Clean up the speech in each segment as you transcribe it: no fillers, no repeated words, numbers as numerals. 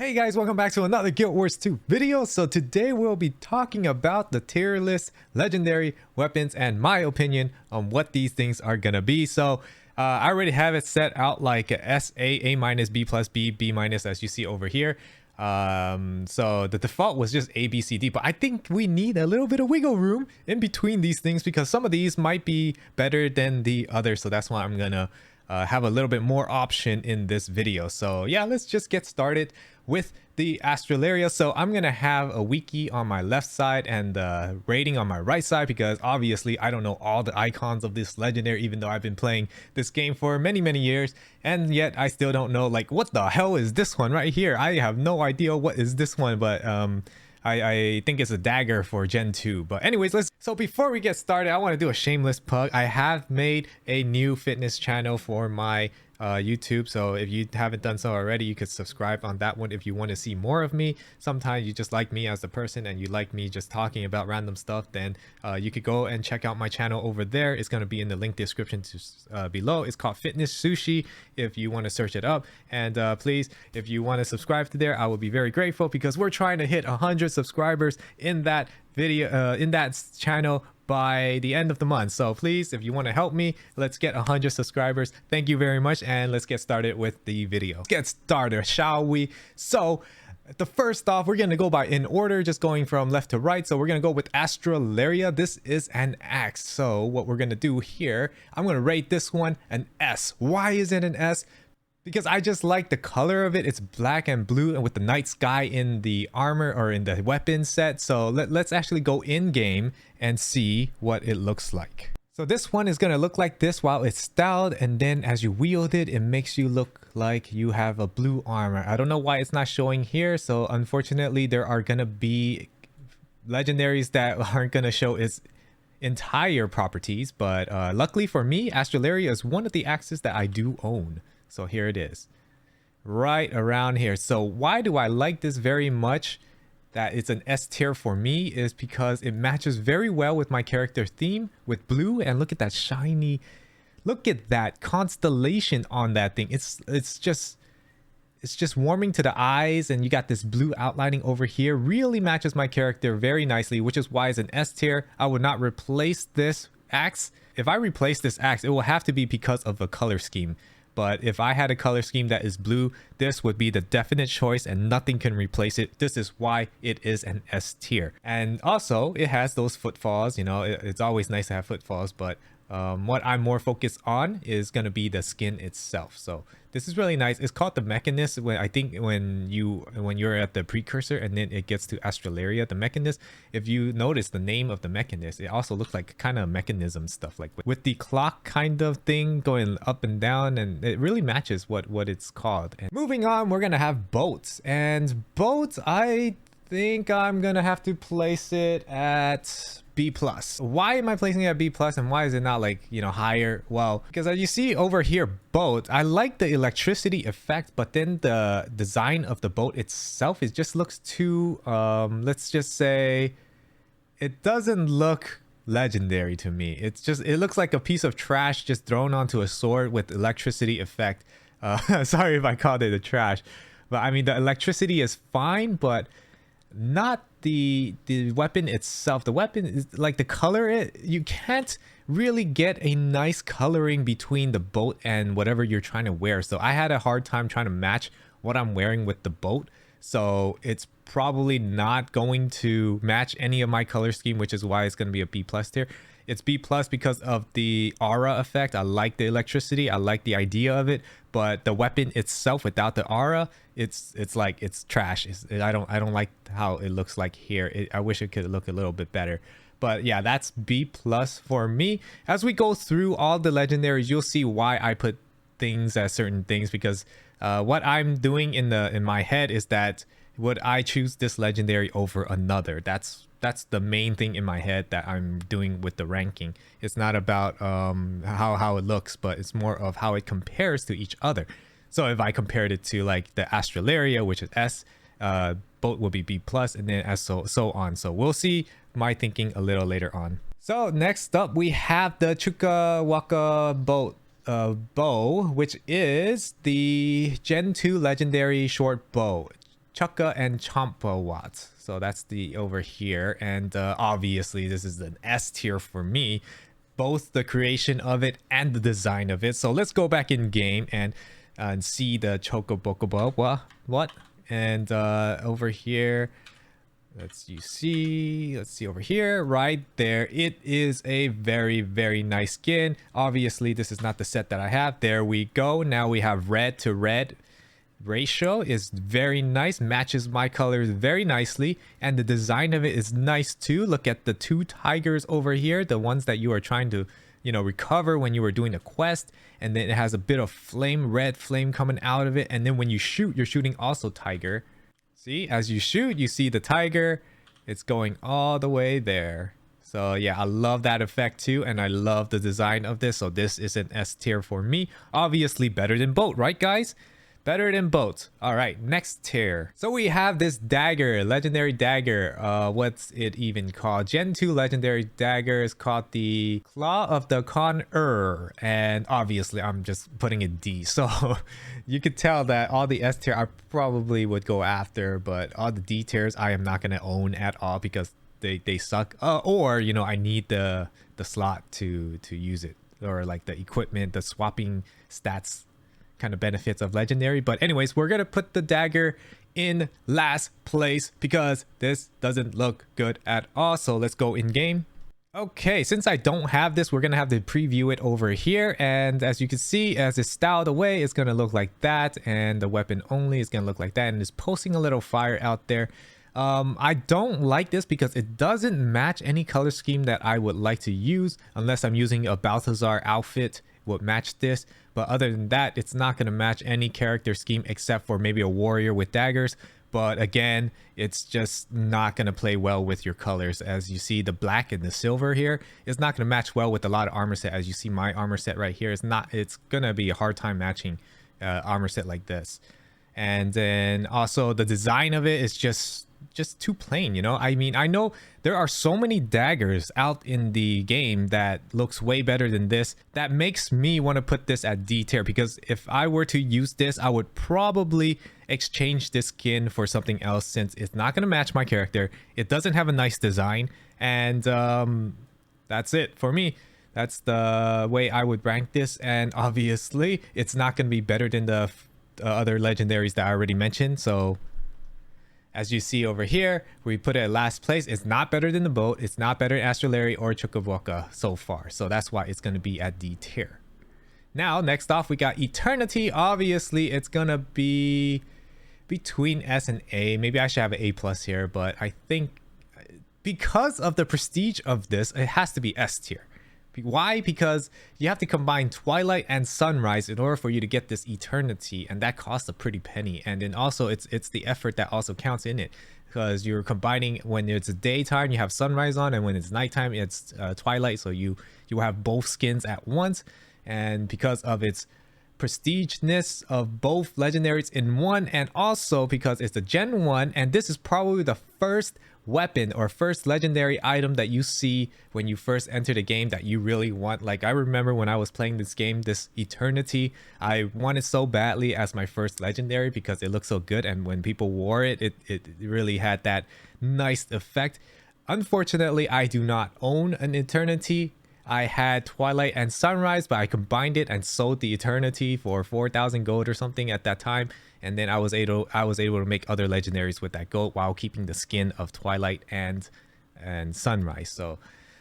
Hey guys, welcome back to another Guild Wars 2 video. So today we'll be talking about the tier list, legendary weapons, and my opinion on what these things are gonna be. So I already have it set out like S, A minus, B plus, B minus, as you see over here. So the default was just A, B, C, D, but I think we need a little bit of wiggle room in between these things because some of these might be better than the others. So that's why I'm gonna have a little bit more option in this video. So yeah, let's just get started with the Astral area. So I'm gonna have a wiki on my left side and the rating on my right side, because obviously I don't know all the icons of this legendary, even though I've been playing this game for many years, and yet I still don't know, like, what the hell is this one right here? I have no idea what is this one, but I think it's a dagger for Gen 2. But anyways, so before we get started, I want to do a shameless plug. I have made a new fitness channel for my YouTube, so if you haven't done so already, you could subscribe on that one if you want to see more of me. Sometimes you just like me as a person and you like me just talking about random stuff, then you could go and check out my channel over there. It's going to be in the link description below. It's called Fitness Sushi if you want to search it up. And please, if you want to subscribe to there, I will be very grateful, because we're trying to hit 100 subscribers in that video, in that channel, by the end of the month. So please, if you want to help me, let's get 100 subscribers. Thank you very much, and let's get started with the video. Let's get started, shall we? So the first off, we're gonna go by in order, just going from left to right. So we're gonna go with Astral. This is an axe. So what we're gonna do here, I'm gonna rate this one an S. Why is it an S? Because I just like the color of it. It's black and blue, and with the night sky in the armor or in the weapon set. So let's actually go in game and see what it looks like. So this one is going to look like this while it's styled, and then as you wield it, it makes you look like you have a blue armor. I don't know why it's not showing here. So unfortunately, there are going to be legendaries that aren't going to show its entire properties. But luckily for me, Astral is one of the axes that I do own. So here it is, right around here. So why do I like this very much, that it's an S tier for me, is because it matches very well with my character theme with blue. And look at that shiny, look at that constellation on that thing. It's just warming to the eyes, and you got this blue outlining over here. Really matches my character very nicely, which is why it's an S tier. I would not replace this axe. If I replace this axe, it will have to be because of a color scheme. But if I had a color scheme that is blue, this would be the definite choice, and nothing can replace it. This is why it is an S tier. And also, it has those footfalls. You know, it's always nice to have footfalls, but what I'm more focused on is going to be the skin itself. So this is really nice. It's called the Mechanist. When I think when you're at the precursor and then it gets to Astralaria, the Mechanist, if you notice the name of the Mechanist, it also looks like kind of mechanism stuff, like with the clock kind of thing going up and down, and it really matches what it's called. And moving on, we're gonna have boats, and boats, I think I'm gonna have to place it at B plus. Why am I placing it at B plus, and why is it not, like, you know, higher? Well, because as you see over here, boat, I like the electricity effect, but then the design of the boat itself, it just looks too let's just say, it doesn't look legendary to me. It looks like a piece of trash just thrown onto a sword with electricity effect. Sorry if I called it a trash, but I mean, the electricity is fine, but not the weapon itself. The weapon is like the color, you can't really get a nice coloring between the boat and whatever you're trying to wear. So I had a hard time trying to match what I'm wearing with the boat. So it's probably not going to match any of my color scheme, which is why it's going to be a B plus tier. It's B plus because of the aura effect. I like the electricity. I like the idea of it, but the weapon itself without the aura, it's like, it's trash. I don't like how it looks like here. I wish it could look a little bit better. But yeah, that's B plus for me. As we go through all the legendaries, you'll see why I put things as certain things, because what I'm doing in my head is that would I choose this legendary over another? That's the main thing in my head that I'm doing with the ranking. It's not about how it looks, but it's more of how it compares to each other. So if I compared it to like the Astralaria, which is S, boat will be B plus, and then as so on. So we'll see my thinking a little later on. So next up, we have the Chukka Waka bow, which is the Gen 2 legendary short bow. Chukka and Champawat. So that's the over here. And obviously this is an S tier for me. Both the creation of it and the design of it. So let's go back in game and see the Chocobokobo. What? And over here, let's see over here, right there. It is a very, very nice skin. Obviously, this is not the set that I have. There we go. Now we have red to red ratio is very nice, matches my colors very nicely, and the design of it is nice too. Look at the two tigers over here, the ones that you are trying to recover when you were doing a quest, and then it has a bit of red flame coming out of it, and then when you shoot, you're shooting also tiger. See, as you shoot, you see the tiger, it's going all the way there. So yeah, I love that effect too, and I love the design of this. So this is an S tier for me. Obviously better than boat, right guys? Better than boats. All right, next tier. So we have this dagger, legendary dagger. What's it even called? Gen 2 legendary dagger is called the Claw of the Con-er. And obviously I'm just putting it D. So you could tell that all the S tier I probably would go after, but all the D tiers I am not going to own at all because they suck. Or, I need the slot to use it, or like the equipment, the swapping stats kind of benefits of legendary. But anyways, we're gonna put the dagger in last place because this doesn't look good at all. So let's go in game. Okay, since I don't have this, we're gonna have to preview it over here, and as you can see, as it's styled away, it's gonna look like that, and the weapon only is gonna look like that, and it's posting a little fire out there. I don't like this because it doesn't match any color scheme that I would like to use, unless I'm using a Balthazar outfit would match this. But other than that, it's not going to match any character scheme except for maybe a warrior with daggers. But again, it's just not going to play well with your colors. As you see, the black and the silver here is not going to match well with a lot of armor set. As you see, my armor set right here is not, it's going to be a hard time matching armor set like this. And then also the design of it is just too plain, I mean, I know there are so many daggers out in the game that looks way better than this. That makes me want to put this at D tier, because if I were to use this, I would probably exchange this skin for something else, since it's not going to match my character. It doesn't have a nice design, and that's it for me. That's the way I would rank this. And obviously it's not going to be better than the other legendaries that I already mentioned. So as you see over here, we put it at last place. It's not better than the boat. It's not better than Astral or Chukka so far. So that's why it's going to be at D tier. Now, next off, we got Eternity. Obviously, it's going to be between S and A. Maybe I should have an A plus here, but I think because of the prestige of this, it has to be S tier. Why? Because you have to combine Twilight and Sunrise in order for you to get this Eternity, and that costs a pretty penny. And then also it's the effort that also counts in it, because you're combining when it's daytime you have Sunrise on, and when it's nighttime it's Twilight, so you have both skins at once. And because of its prestigeness of both legendaries in one, and also because it's a Gen 1, and this is probably the first weapon or first legendary item that you see when you first enter the game that you really want. Like, I remember when I was playing this game, this Eternity, I wanted so badly as my first legendary because it looked so good, and when people wore it, it really had that nice effect. Unfortunately, I do not own an Eternity. I had Twilight and Sunrise, but I combined it and sold the Eternity for 4,000 gold or something at that time, and then I was able to make other legendaries with that gold while keeping the skin of Twilight and Sunrise. So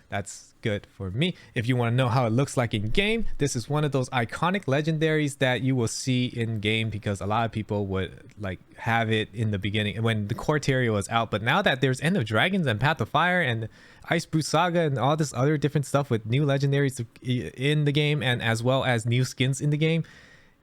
that's good for me. If you want to know how it looks like in game, this is one of those iconic legendaries that you will see in game, because a lot of people would like have it in the beginning when the Corteria was out. But now that there's End of Dragons and Path of Fire and Ice Brew Saga and all this other different stuff with new legendaries in the game, and as well as new skins in the game,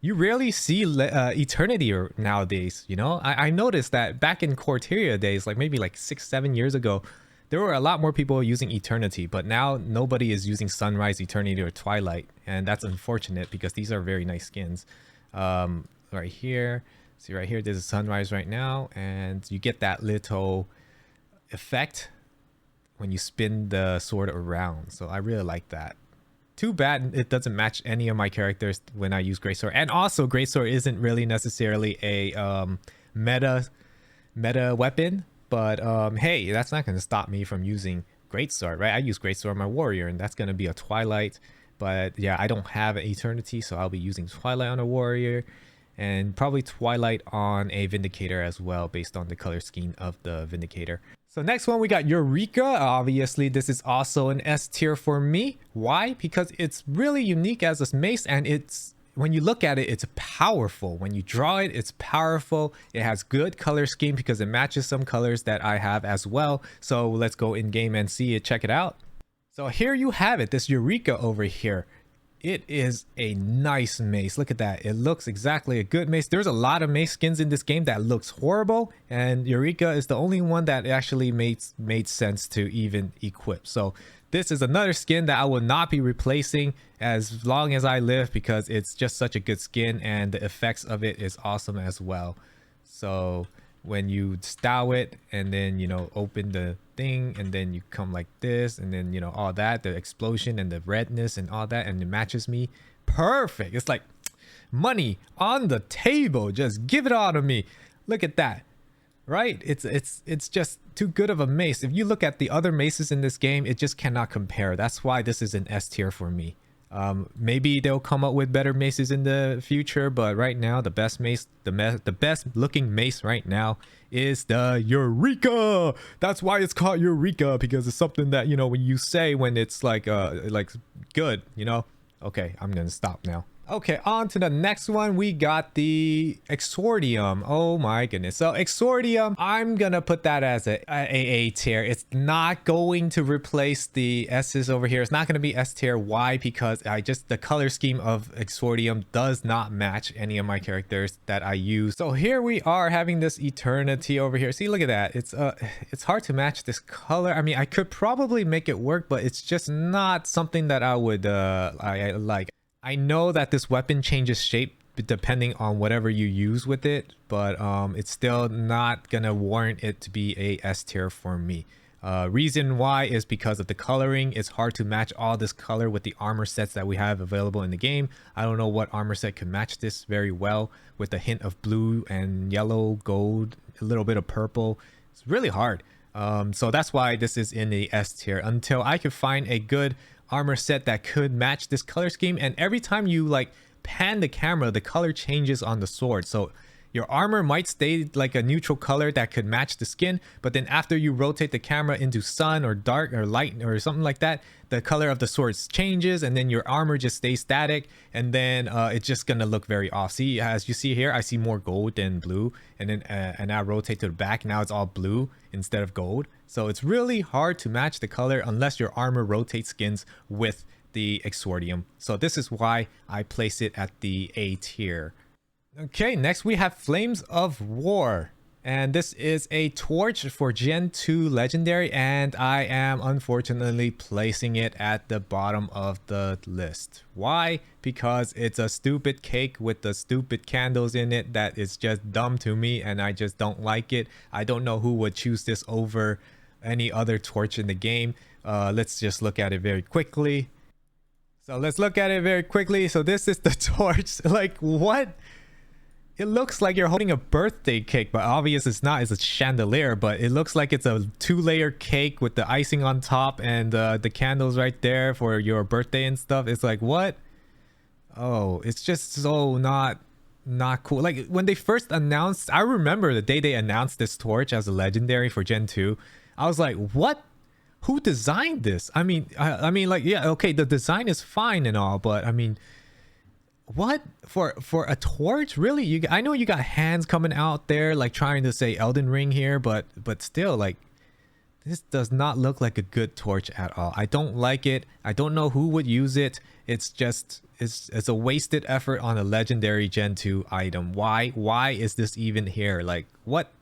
you rarely see Eternity nowadays. I noticed that back in Corteria days, like maybe like 6-7 years ago, there were a lot more people using Eternity, but now nobody is using Sunrise, Eternity, or Twilight, and that's unfortunate because these are very nice skins. Right here, see right here, there's a Sunrise right now, and you get that little effect when you spin the sword around. So I really like that. Too bad it doesn't match any of my characters when I use Greatsword. And also, Greatsword isn't really necessarily a meta meta weapon. But hey, that's not going to stop me from using Greatsword, right? I use Greatsword on my warrior, and that's going to be a Twilight. But yeah, I don't have an Eternity, so I'll be using Twilight on a warrior, and probably Twilight on a Vindicator as well, based on the color scheme of the Vindicator. So next one, we got Eureka. Obviously, this is also an S tier for me. Why? Because it's really unique as a mace, and it's, when you look at it, it's powerful. When you draw it, it's powerful. It has good color scheme because it matches some colors that I have as well. So let's go in game and see it, check it out. So here you have it, this Eureka over here. It is a nice mace. Look at that. It looks exactly a good mace. There's a lot of mace skins in this game that looks horrible, and Eureka is the only one that actually made sense to even equip. So this is another skin that I will not be replacing as long as I live, because it's just such a good skin, and the effects of it is awesome as well. So when you stow it and then, you know, open the thing, and then you come like this, and then, you know, all that, the explosion and the redness and all that, and it matches me perfect. It's like money on the table. Just give it all to me. Look at that, right? It's just too good of a mace. If you look at the other maces in this game, it just cannot compare. That's why this is an S tier for me. Maybe they'll come up with better maces in the future, but right now the best mace, the best looking mace right now is the Eureka. That's why it's called Eureka, because it's something that, you know, when you say when it's like good, you know. Okay, I'm gonna stop now. Okay, on to the next one. We got the Exordium. Oh my goodness. So Exordium, I'm gonna put that as a tier. It's not going to replace the S's over here. It's not gonna be S tier. Why? Because the color scheme of Exordium does not match any of my characters that I use. So here we are having this Eternity over here. See, look at that. It's hard to match this color. I mean, I could probably make it work, but it's just not something that I would I like. I know that this weapon changes shape depending on whatever you use with it, but it's still not gonna warrant it to be a S tier for me. Reason why is because of the coloring. It's hard to match all this color with the armor sets that we have available in the game. I don't know what armor set could match this very well, with a hint of blue and yellow, gold, a little bit of purple. It's really hard. So that's why this is in the S tier until I could find a good armor set that could match this color scheme. And every time you like pan the camera, the color changes on the sword. So your armor might stay like a neutral color that could match the skin, but then after you rotate the camera into sun or dark or light or something like that, the color of the sword changes, and then your armor just stays static, and then it's just gonna look very off. See, as you see here, I see more gold than blue, and then and I rotate to the back, now it's all blue instead of gold. So it's really hard to match the color unless your armor rotates skins with the Exordium. So this is why I place it at the A tier. Okay, next we have Flames of War, and this is a torch for Gen 2 Legendary, and I am unfortunately placing it at the bottom of the list. Why? Because it's a stupid cake with the stupid candles in it that is just dumb to me, and I just don't like it. I don't know who would choose this over any other torch in the game. Let's just look at it very quickly. So let's look at it very quickly. So this is the torch. Like, what? It looks like you're holding a birthday cake, but obvious it's not. It's a chandelier, but it looks like it's a 2-layer cake with the icing on top and the candles right there for your birthday and stuff. It's like, what? Oh, it's just so not cool. Like when they first announced, I remember the day they announced this torch as a legendary for Gen 2. I was like, what? Who designed this? I mean, like, yeah, okay, the design is fine and all, but I mean, what for a torch? Really? I know you got hands coming out there like trying to say Elden Ring here, but still, like, this does not look like a good torch at all. I don't like it. I don't know who would use it. It's just it's a wasted effort on a legendary Gen 2 item. Why is this even here? Like, what?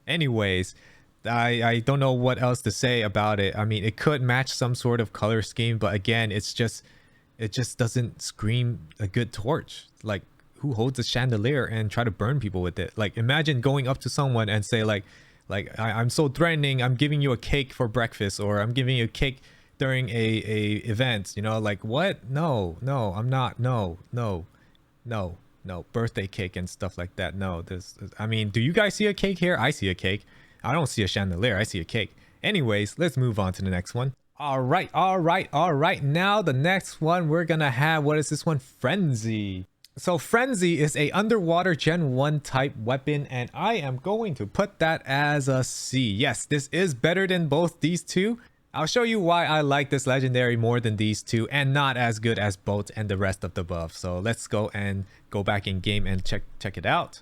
Anyways, I don't know what else to say about it. I mean, it could match some sort of color scheme, but again, it just doesn't scream a good torch. Like, who holds a chandelier and try to burn people with it? Like, imagine going up to someone and say like I'm so threatening, I'm giving you a cake for breakfast, or I'm giving you a cake during a event, you know, like, what? No, I'm not. No. no birthday cake and stuff like that. No, this, I mean, do you guys see a cake here? I see a cake. I don't see a chandelier. I see a cake. Anyways, let's move on to the next one. All right. Now the next one we're gonna have, what is this one? Frenzy. So Frenzy is a underwater Gen 1 type weapon, and I am going to put that as a C. Yes, this is better than both these two. I'll show you why I like this legendary more than these two and not as good as both and the rest of the buff. So let's go back in game and check it out.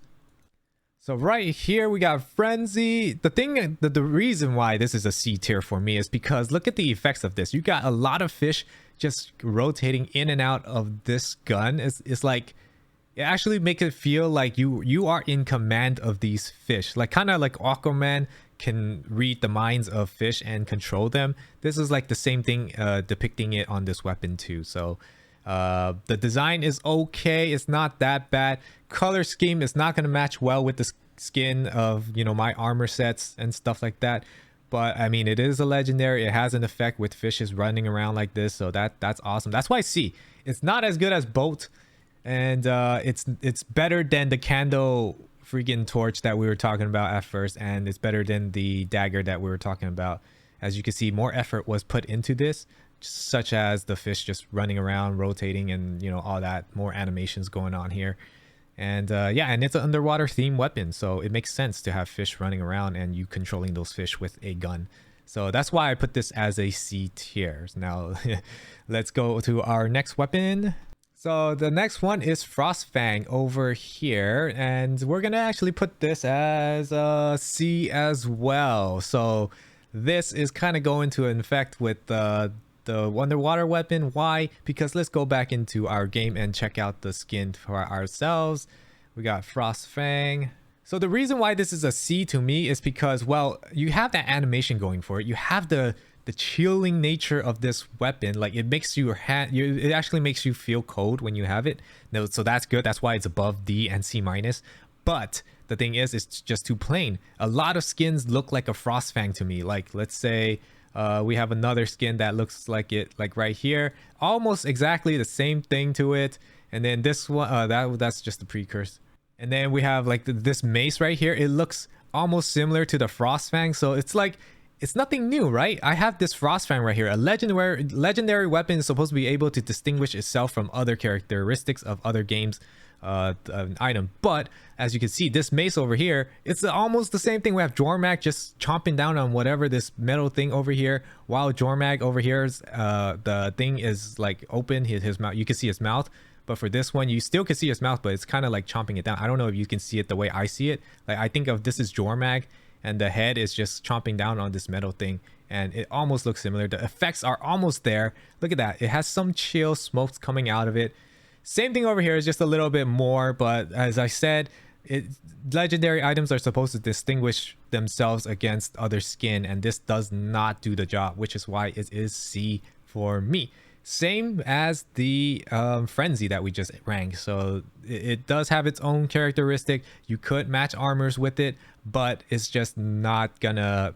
So right here we got Frenzy. The reason why this is a C tier for me is because look at the effects of this. You got a lot of fish just rotating in and out of this gun. It's like, it actually makes it feel like you are in command of these fish, like kind of like Aquaman can read the minds of fish and control them. This is like the same thing, depicting it on this weapon too. So the design is okay, it's not that bad. Color scheme is not going to match well with the skin of, you know, my armor sets and stuff like that, but I mean, it is a legendary. It has an effect with fishes running around like this, so that's awesome. That's why C. It's not as good as Bolt, and it's better than the candle freaking torch that we were talking about at first, and it's better than the dagger that we were talking about. As you can see, more effort was put into this, such as the fish just running around, rotating, and you know, all that, more animations going on here. And yeah, and it's an underwater themed weapon, so it makes sense to have fish running around and you controlling those fish with a gun. So that's why I put this as a C tier. Now let's go to our next weapon. So the next one is Frostfang over here, and we're gonna actually put this as a C as well. So this is kind of going to infect with the underwater weapon. Why? Because let's go back into our game and check out the skin for ourselves. We got Frostfang. So the reason why this is a C to me is because, well, you have that animation going for it. You have the chilling nature of this weapon. Like, it makes your hand, it actually makes you feel cold when you have it. No, so that's good. That's why it's above D and C minus. But the thing is, it's just too plain. A lot of skins look like a Frostfang to me. Like, let's say we have another skin that looks like it, like right here, almost exactly the same thing to it. And then this one, that's just the precursor. And then we have like this mace right here. It looks almost similar to the Frostfang. So it's like, it's nothing new, right? I have this Frostfang right here. A legendary weapon is supposed to be able to distinguish itself from other characteristics of other games, an item. But as you can see, this mace over here, it's almost the same thing. We have Jormag just chomping down on whatever this metal thing over here, while Jormag over here's the thing is like open, his mouth, you can see his mouth. But for this one, you still can see his mouth, but it's kind of like chomping it down. I don't know if you can see it the way I see it. Like, I think of this is Jormag, and the head is just chomping down on this metal thing, and it almost looks similar. The effects are almost there. Look at that. It has some chill smokes coming out of it. Same thing over here, is just a little bit more, but as I said, legendary items are supposed to distinguish themselves against other skin, and this does not do the job, which is why it is C for me. Same as the Frenzy that we just ranked. So it does have its own characteristic. You could match armors with it, but it's just not gonna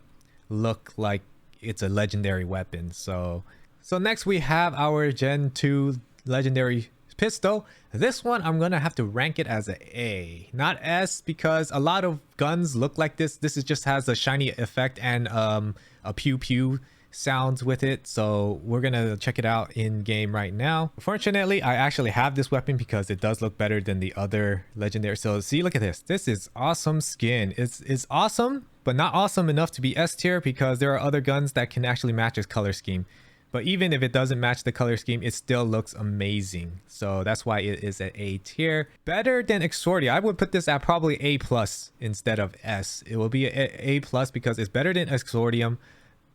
look like it's a legendary weapon. So next we have our Gen 2 legendary pistol. This one I'm gonna have to rank it as A, not S, because a lot of guns look like this. This is just has a shiny effect and a pew pew sounds with it. So we're gonna check it out in game right now. Fortunately, I actually have this weapon because it does look better than the other legendary. So see, look at this. This is awesome skin. It's awesome, but not awesome enough to be S tier, because there are other guns that can actually match its color scheme. But even if it doesn't match the color scheme, it still looks amazing. So that's why it is at A tier. Better than Exordium. I would put this at probably A plus instead of S. It will be A plus because it's better than Exordium,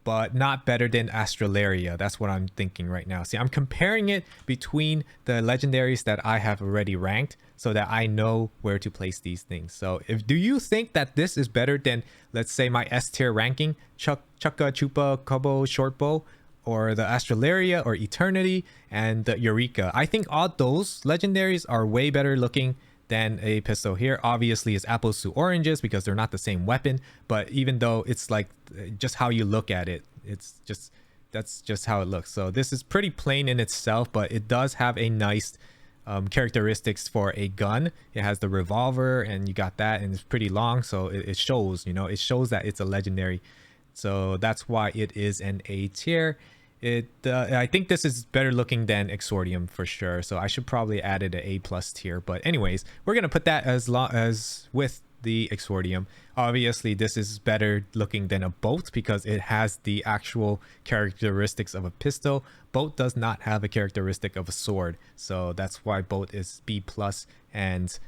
but not better than Astralaria. That's what I'm thinking right now. See, I'm comparing it between the legendaries that I have already ranked so that I know where to place these things. So do you think that this is better than, let's say, my S tier ranking, Chukka, Chupa, Kobo, Shortbow, or the Astralaria, or Eternity, and the Eureka? I think all those legendaries are way better looking than a pistol here. Obviously, it's apples to oranges because they're not the same weapon, but even though it's like just how you look at it, it's just, that's just how it looks. So this is pretty plain in itself, but it does have a nice characteristics for a gun. It has the revolver, and you got that, and it's pretty long, so it shows, you know, it shows that it's a legendary. So that's why it is an A tier. I think this is better looking than Exordium for sure, so I should probably add it an A plus tier. But anyways, we're gonna put that as long as with the Exordium. Obviously this is better looking than a boat because it has the actual characteristics of a pistol. Boat does not have a characteristic of a sword, so that's why boat is B plus and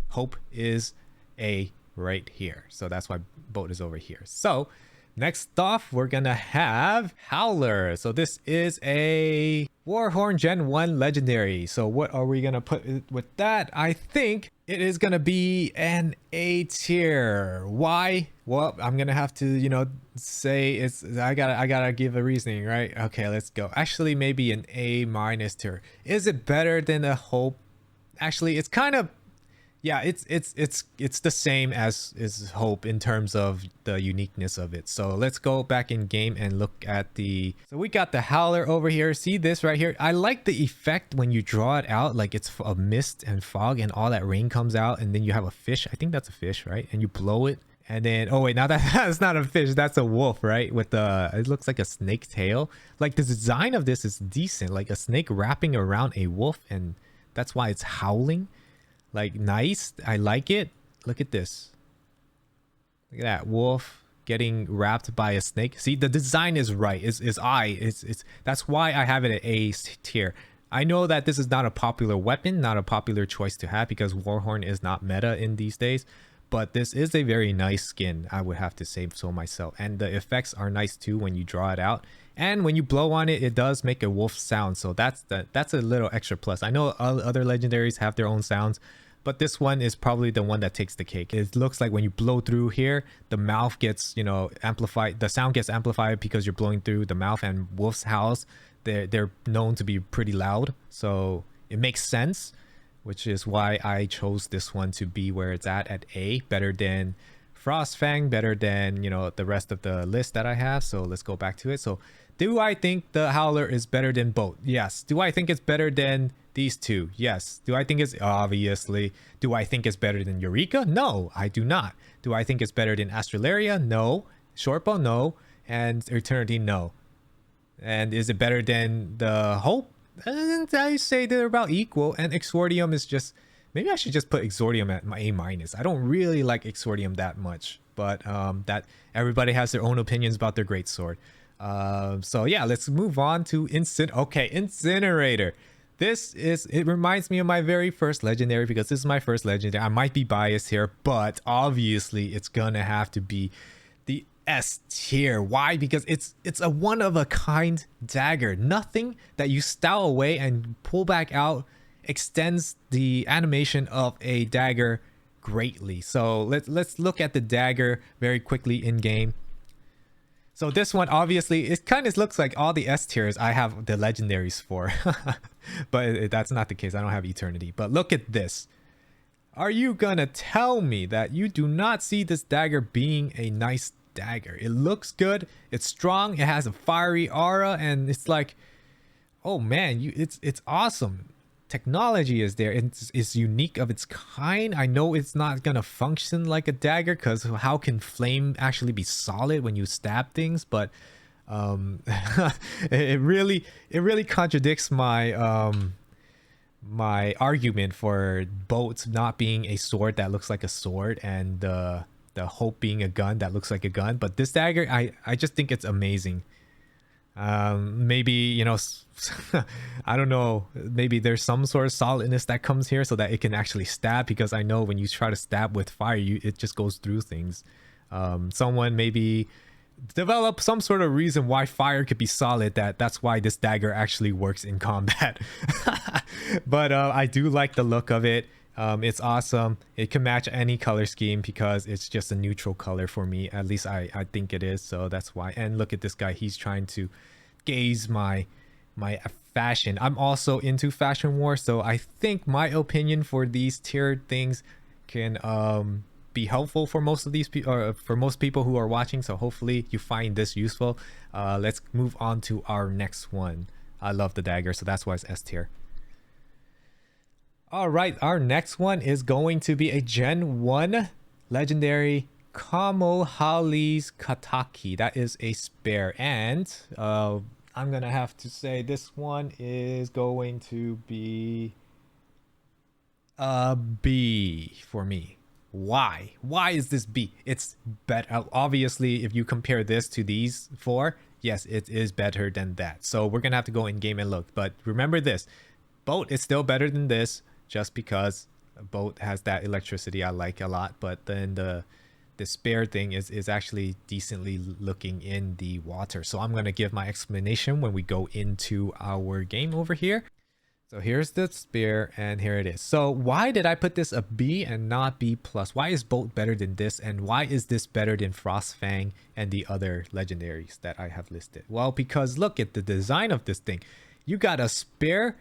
hope is A right here. So that's why boat is over here. So next off, we're gonna have Howler. So this is a Warhorn Gen 1 legendary. So what are we gonna put with that? I think it is gonna be an A tier. Why? Well, I'm gonna have to, you know, say I gotta give a reasoning, right? Okay, let's go. Actually, maybe an A minus tier. Is it better than a Hope? Actually, it's kind of, yeah, it's the same as is Hope in terms of the uniqueness of it. So let's go back in game and look at so we got the Howler over here. See this right here? I like the effect when you draw it out, like it's a mist and fog and all that rain comes out, and then you have a fish. I think that's a fish, right? And you blow it, and then, oh wait, now that's not a fish, that's a wolf, right? With the, it looks like a snake tail. Like the design of this is decent, like a snake wrapping around a wolf, and that's why it's howling. Like, nice. I like it. Look at this. Look at that wolf getting wrapped by a snake. See, the design is right. It's that's why I have it at A tier. I know that this is not a popular weapon, not a popular choice to have because Warhorn is not meta in these days, but this is a very nice skin, I would have to say so myself. And the effects are nice too when you draw it out. And when you blow on it, it does make a wolf sound. So that's a little extra plus. I know other legendaries have their own sounds, but this one is probably the one that takes the cake. It looks like when you blow through here, the mouth gets, you know, amplified. The sound gets amplified because you're blowing through the mouth, and wolves howls. They're known to be pretty loud. So it makes sense, which is why I chose this one to be where it's at A. Better than Frostfang, better than, you know, the rest of the list that I have. So let's go back to it. So do I think the Howler is better than both? Yes. Do I think it's better than these two? Yes. Do I think it's, obviously, do I think it's better than Eureka? No, I do not. Do I think it's better than Astralaria? No. Shortbow? No. And Eternity? No. And is it better than the Hope? I say they're about equal. And Exordium is just, maybe I should just put Exordium at my A minus. I don't really like Exordium that much, but that everybody has their own opinions about their greatsword. So yeah, let's move on to Incinerator. It reminds me of my very first legendary because this is my first legendary. I might be biased here, but obviously it's gonna have to be the S tier. Why? Because it's a one of a kind dagger. Nothing that you stow away and pull back out extends the animation of a dagger greatly. So let's look at the dagger very quickly in game. So this one, obviously, it kind of looks like all the S tiers I have the legendaries for. But that's not the case. I don't have Eternity. But look at this. Are you gonna tell me that you do not see this dagger being a nice dagger? It looks good. It's strong. It has a fiery aura. And it's like, oh man, it's awesome. Technology is there. It's unique of its kind. I know it's not gonna function like a dagger because how can flame actually be solid when you stab things? But it really contradicts my my argument for boats not being a sword that looks like a sword and the Hope being a gun that looks like a gun. But this dagger, I just think it's amazing. Maybe, you know, I don't know, maybe there's some sort of solidness that comes here so that it can actually stab, because I know when you try to stab with fire, it just goes through things. Someone maybe develop some sort of reason why fire could be solid, that's why this dagger actually works in combat. But I do like the look of it. It's awesome. It can match any color scheme because it's just a neutral color for me. At least I think it is. So that's why. And look at this guy. He's trying to gaze my fashion. I'm also into fashion war. So I think my opinion for these tiered things can be helpful for most of these people, or for most people who are watching. So hopefully you find this useful. Let's move on to our next one. I love the dagger. So that's why it's S tier. All right, our next one is going to be a Gen 1 legendary Kamohali's Kataki. That is a spare, and I'm gonna have to say this one is going to be a B for me. Why is this B? It's better. Obviously, if you compare this to these four, yes, it is better than that. So we're gonna have to go in game and look. But remember this, boat is still better than this, just because a boat has that electricity I like a lot. But then the spare thing is actually decently looking in the water. So I'm gonna give my explanation when we go into our game over here. So here's the spare, and here it is. So why did I put this a B and not B plus? Why is boat better than this, and why is this better than Frostfang and the other legendaries that I have listed? Well, because look at the design of this thing. You got a spear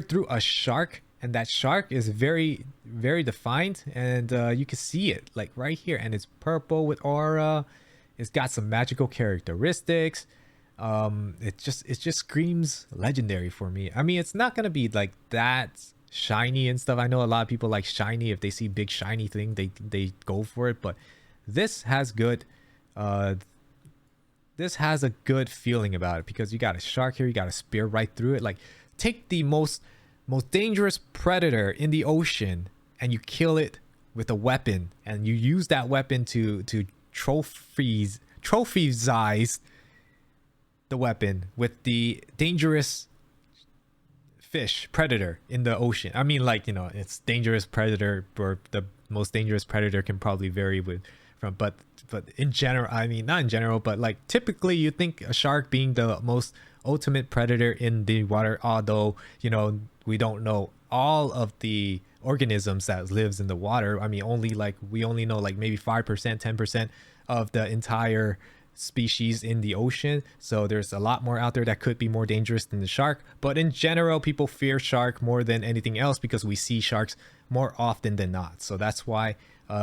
through a shark, and that shark is very, very defined, and you can see it like right here, and it's purple with aura. It's got some magical characteristics. It just screams legendary for me. I mean, it's not gonna be like that shiny and stuff. I know a lot of people like shiny. If they see big shiny thing, they go for it. But this has good this has a good feeling about it, because you got a shark here, you got a spear right through it. Like, take the most dangerous predator in the ocean and you kill it with a weapon, and you use that weapon to trophies the weapon with the dangerous fish predator in the ocean. I mean, like, you know, it's dangerous predator, or the most dangerous predator can probably vary with from, but in general, I mean, not in general, but like typically you think a shark being the most ultimate predator in the water, although, you know, we don't know all of the organisms that lives in the water. I mean, we only know like maybe 5%, 10% of the entire species in the ocean. So there's a lot more out there that could be more dangerous than the shark. But in general, people fear shark more than anything else, because we see sharks more often than not. So that's why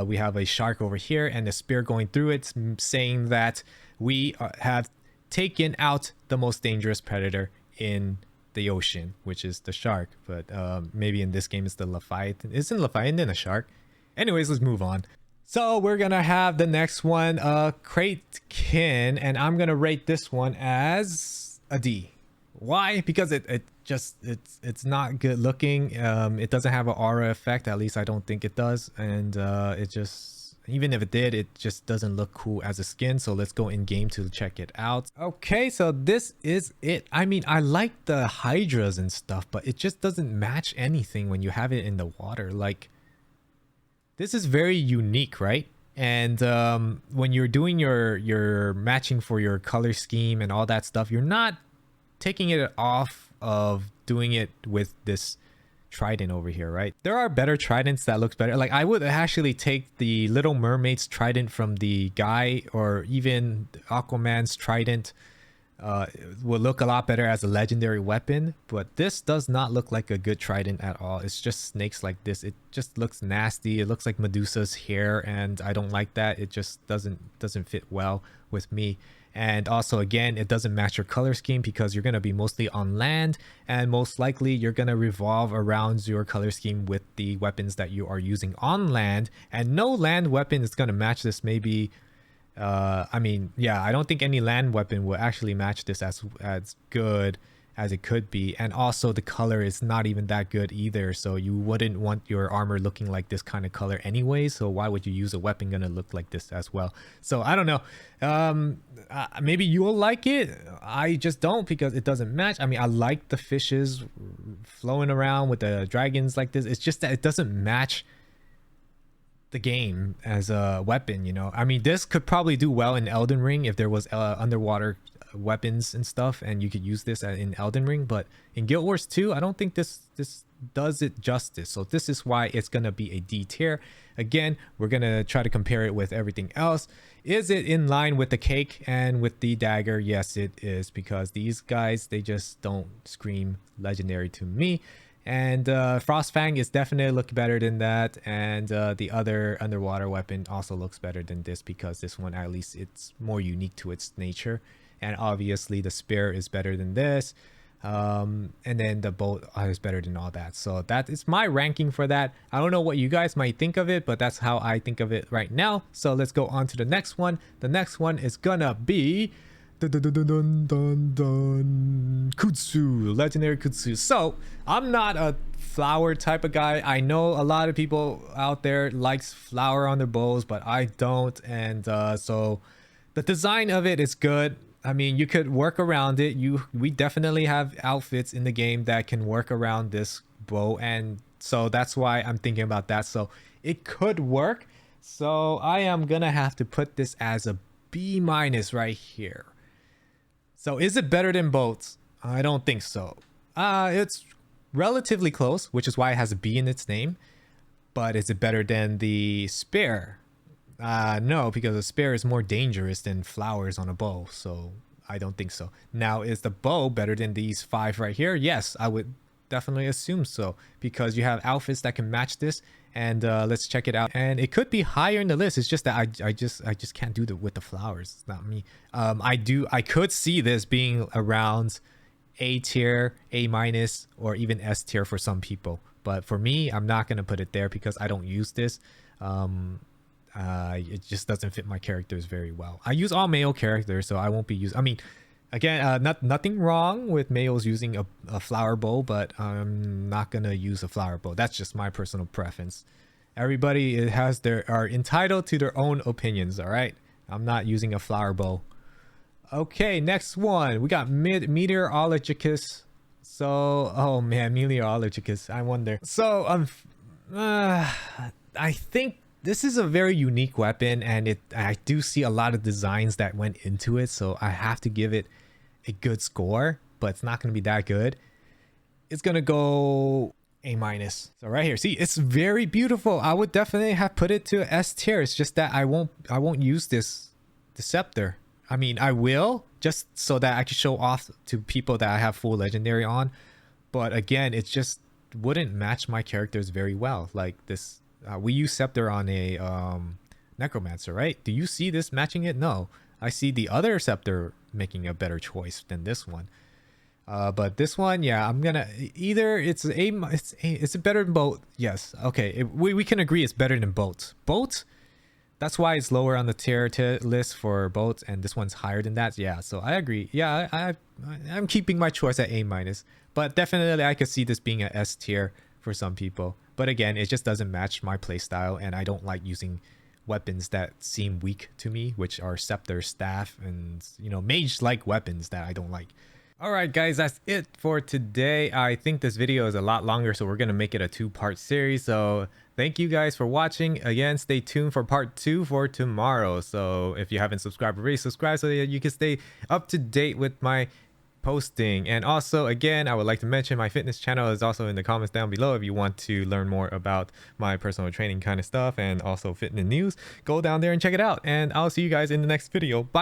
we have a shark over here and a spear going through it, saying that we have taken out the most dangerous predator in the ocean, which is the shark. But maybe in this game it's the Leviathan. Isn't Leviathan a shark? Anyways, let's move on. So we're gonna have the next one, Kraken, and I'm gonna rate this one as a D. Why? Because it's not good looking. It doesn't have an aura effect, at least I don't think it does, and it just, even if it did, it just doesn't look cool as a skin. So let's go in game to check it out. Okay, so this is it. I mean, I like the hydras and stuff, but it just doesn't match anything when you have it in the water. Like, this is very unique, right? And when you're doing your matching for your color scheme and all that stuff, you're not taking it off of doing it with this trident over here, right? There are better tridents that looks better. Like, I would actually take the Little Mermaid's trident from the guy, or even Aquaman's trident. Will look a lot better as a legendary weapon, but this does not look like a good trident at all. It's just snakes like this. It just looks nasty. It looks like Medusa's hair, and I don't like that. It just doesn't fit well with me. And also, again, it doesn't match your color scheme, because you're going to be mostly on land, and most likely you're going to revolve around your color scheme with the weapons that you are using on land, and no land weapon is going to match this. Maybe I mean, yeah, I don't think any land weapon will actually match this as good as it could be. And also the color is not even that good either, so you wouldn't want your armor looking like this kind of color anyway, so why would you use a weapon gonna look like this as well? So I don't know. Maybe you'll like it. I just don't, because it doesn't match. I mean, I like the fishes flowing around with the dragons like this. It's just that it doesn't match the game as a weapon, you know. I mean, this could probably do well in Elden Ring if there was underwater weapons and stuff, and you could use this in Elden Ring. But in Guild Wars 2, I don't think this does it justice. So this is why it's gonna be a D tier. Again, we're gonna try to compare it with everything else. Is it in line with the cake and with the dagger? Yes, it is, because these guys, they just don't scream legendary to me. And Frostfang is definitely look better than that, and the other underwater weapon also looks better than this, because this one, at least, it's more unique to its nature. And obviously the spear is better than this. And then the bow is better than all that. So that is my ranking for that. I don't know what you guys might think of it, but that's how I think of it right now. So let's go on to the next one. The next one is gonna be Kutsu, legendary Kutsu. So I'm not a flower type of guy. I know a lot of people out there likes flower on their bows, but I don't. And so the design of it is good. I mean, you could work around it. We definitely have outfits in the game that can work around this bow, and so that's why I'm thinking about that. So it could work. So I am gonna have to put this as a B- right here. So is it better than boats? I don't think so. It's relatively close, which is why it has a B in its name. But is it better than the spear? No, because a spear is more dangerous than flowers on a bow, so I don't think so. Now, is the bow better than these 5 right here? Yes, I would definitely assume so, because you have outfits that can match this. And let's check it out. And it could be higher in the list. It's just that I just can't do with the flowers. It's not me. I could see this being around A tier, A-, or even S tier for some people. But for me, I'm not gonna put it there because I don't use this. It just doesn't fit my characters very well. I use all male characters, so I won't be using. I mean, again, nothing wrong with males using a flower bow, but I'm not gonna use a flower bow. That's just my personal preference. Everybody are entitled to their own opinions. All right, I'm not using a flower bow. Okay, next one we got Meteorologicus. So, oh man, Meteorologicus. I wonder. So I think this is a very unique weapon, and I do see a lot of designs that went into it, so I have to give it a good score, but it's not going to be that good. It's going to go A-. So right here, see, it's very beautiful. I would definitely have put it to S tier. It's just that I won't use the scepter. I mean, I will, just so that I can show off to people that I have full legendary on, but again, it just wouldn't match my characters very well. Like this, we use scepter on a necromancer, right? Do you see this matching it? No, I see the other scepter making a better choice than this one. But this one, yeah, I'm gonna either it's better than both. Yes, okay, we can agree it's better than boats. Boats, that's why it's lower on the tier list for boats, and this one's higher than that. Yeah, so I agree. Yeah, I'm keeping my choice at A-, but definitely I could see this being a S tier for some people. But again, it just doesn't match my playstyle, and I don't like using weapons that seem weak to me, which are scepter, staff, and mage-like weapons that I don't like. Alright guys, that's it for today. I think this video is a lot longer, so we're gonna make it a 2-part series. So thank you guys for watching. Again, stay tuned for part 2 for tomorrow. So if you haven't subscribed already, subscribe so that you can stay up to date with my posting. And also, again, I would like to mention my fitness channel is also in the comments down below. If you want to learn more about my personal training kind of stuff and also fitness news, go down there and check it out. And I'll see you guys in the next video. Bye.